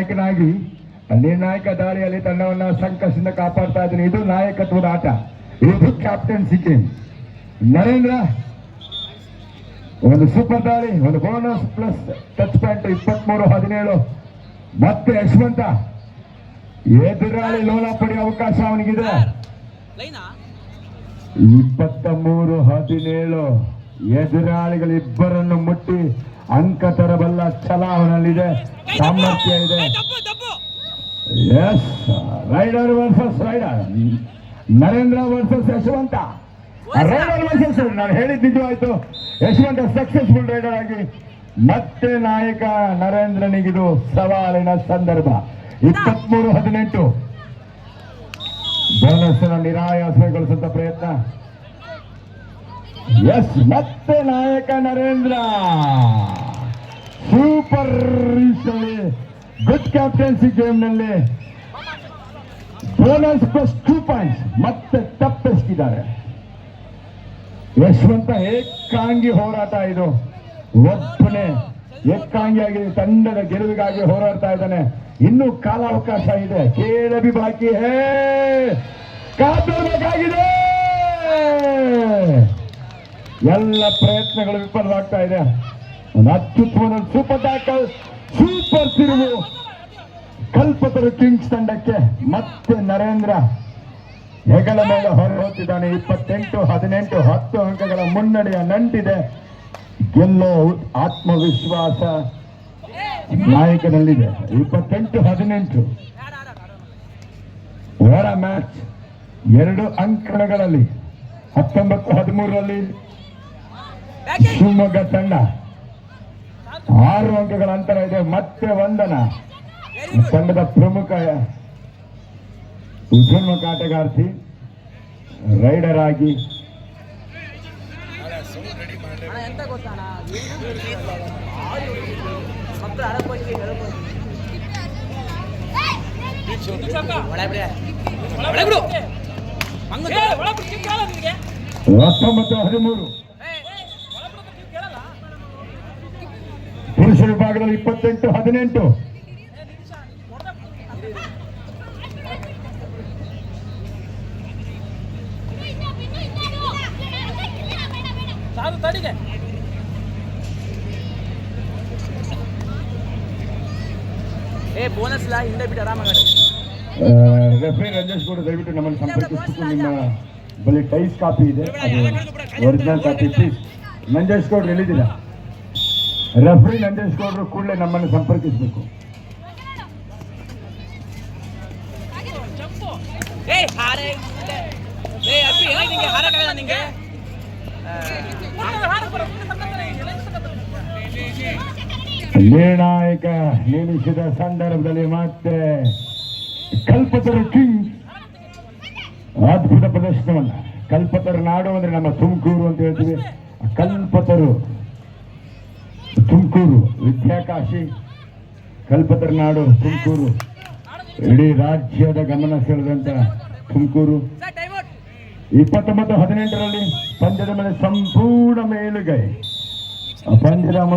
ನಾಯಕನಾಗಿ ನಿರ್ಣಾಯಕ ದಾಳಿಯಲ್ಲಿ ತಂಡವನ್ನ ಸಂಕಷ್ಟದಿಂದ ಕಾಪಾಡ್ತಾ ಇದ್ದೀನಿ. ಇದು ನಾಯಕತ್ವದ ಆಟ, ಇದು ಕ್ಯಾಪ್ಟನ್ಸಿ ಗೇಮ್. ನರೇಂದ್ರ ಒಂದು ಸೂಪರ್ ದಾಳಿ, ಒಂದು ಬೋನಸ್ ಪ್ಲಸ್ ಟಚ್ ಪಾಯಿಂಟ್ 23-17. ಮತ್ತೆ ಯಶವಂತ ಎದುರಾಳಿ ಲೋಲ ಪಡೆಯುವ ಅವಕಾಶ ಅವನಿಗಿದೆ. 23-17 ಎದುರಾಳಿಗಳಿಬ್ಬರನ್ನು ಮುಟ್ಟಿ ಅಂಕ ತರಬಲ್ಲ ಛಲ ಅವನಲ್ಲಿದೆ, ಸಾಮರ್ಥ್ಯ ಇದೆ. Yes, raider versus raider, Narendra versus Yashwant. Raider versus ನಾನು ಹೇಳಿದ್ದು ನಿಜವಾಯ್ತು. ಯಶವಂತ ಸಕ್ಸಸ್ಫುಲ್ ರೈಡರ್ ಆಗಿ ಮತ್ತೆ ನಾಯಕ ನರೇಂದ್ರನಿಗಿದು ಸವಾಲಿನ ಸಂದರ್ಭ. 23-18 ಬೋನಸ್ ನಿರಾಯಾಸಗೊಳಿಸುವಂತ ಪ್ರಯತ್ನ. ಎಸ್, ಮತ್ತೆ ನಾಯಕ Narendra super good captaincy game ನಲ್ಲಿ ಬೋನಸ್ ಪ್ಲಸ್ 2 ಪಾಯಿಂಟ್ಸ್ ಮತ್ತೆ ತಪ್ಪಿಸಿದ್ದಾರೆ. ಯಶವಂತ ಏಕಾಂಗಿ ಹೋರಾಟ, ಇದು ಒಬ್ಬನೇ ಏಕಾಂಗಿಯಾಗಿ ತಂಡದ ಗೆಲುವಿಗಾಗಿ ಹೋರಾಡ್ತಾ ಇದ್ದಾನೆ. ಇನ್ನೂ ಕಾಲಾವಕಾಶ ಇದೆ, ಕೇಳಬಿ ಬಾಕಿ ಹೇ, ಕಾದಬೇಕಾಗಿದೆ. ಎಲ್ಲ ಪ್ರಯತ್ನಗಳು ವಿಫಲವಾಗ್ತಾ ಇದೆ. ಒಂದು ಅತ್ಯುತ್ತಮ ಸೂಪರ್ ಟ್ಯಾಕಲ್, ಸೂಪರ್ ತಿರುವು ಕಲ್ಪತರು ಕಿಂಗ್ಸ್ ತಂಡಕ್ಕೆ. ಮತ್ತೆ ನರೇಂದ್ರ ಹೆಗಲ ಮೇಲೆ ಹೊರಹೋಗ್ತಿದ್ದಾನೆ. 28-18 10 ಅಂಕಗಳ ಮುನ್ನಡೆಯ ನಂಟಿದೆ. ಗೆಲ್ಲೋ ಆತ್ಮವಿಶ್ವಾಸ ನಾಯಕನಲ್ಲಿದೆ. 28-18 ಹೊರ ಮ್ಯಾಚ್ 2 ಅಂಕಣಗಳಲ್ಲಿ. 19-13 ಶಿವಮೊಗ್ಗ ತಂಡ 6 ಅಂಕಗಳ ಅಂತರ ಇದೆ. ಮತ್ತೆ ವಂದನ ತಂಡದ ಪ್ರಮುಖ ಉದ್ಯಮಕ ಆಟಗಾರ್ತಿ, ರೈಡರ್ ಆಗಿ ಪುರುಷ ವಿಭಾಗದಲ್ಲಿ 28-18 ಬೋನಸ್ ಹಿಂದೆ ಬಿಟ್ಟು ಆರಾಮಾಗಿ. ರೆಫ್ರಿ ರಂಜೇಶ್ ಗೌಡ ದಯವಿಟ್ಟು ನಮ್ಮನ್ನು ಸಂಪರ್ಕಿಸಿಕೊಂಡು ನಿಮ್ಮ ಬಳಿ ಟೈಸ್ ಕಾಪಿ ಇದೆ, ಒರಿಜಿನಲ್ ಕಾಪಿ ಪ್ಲೀಸ್. ನಂಜೇಶ್ ಗೌಡ್ರು ಎಲ್ಲಿದ್ದೀರಾ? ರೆಫ್ರಿ ನಂಜೇಶ್ ಗೌಡರು ಕೂಡಲೇ ನಮ್ಮನ್ನು ಸಂಪರ್ಕಿಸಬೇಕು. ನಿರ್ಣಾಯಕ ನಿಲ್ಲಿಸಿದ ಸಂದರ್ಭದಲ್ಲಿ ಮತ್ತೆ ಕಲ್ಪತರು ಕಿಂಗ್ ಅದ್ಭುತ ಪ್ರದರ್ಶನವನ್ನ. ಕಲ್ಪತರು ನಾಡು ಅಂದ್ರೆ ನಮ್ಮ ತುಮಕೂರು ಅಂತ ಹೇಳ್ತೀವಿ. ಕಲ್ಪತರು ತುಮಕೂರು ವಿದ್ಯಾಕಾಶಿ, ಕಲ್ಪತರು ನಾಡು ತುಮಕೂರು, ಇಡೀ ರಾಜ್ಯದ ಗಮನ ಸೆಳೆದಂತ ತುಮಕೂರು. 29-18 ಪಂದ್ಯದ ಮೇಲೆ ಸಂಪೂರ್ಣ ಮೇಲುಗೈ. ಪಂದ್ಯದ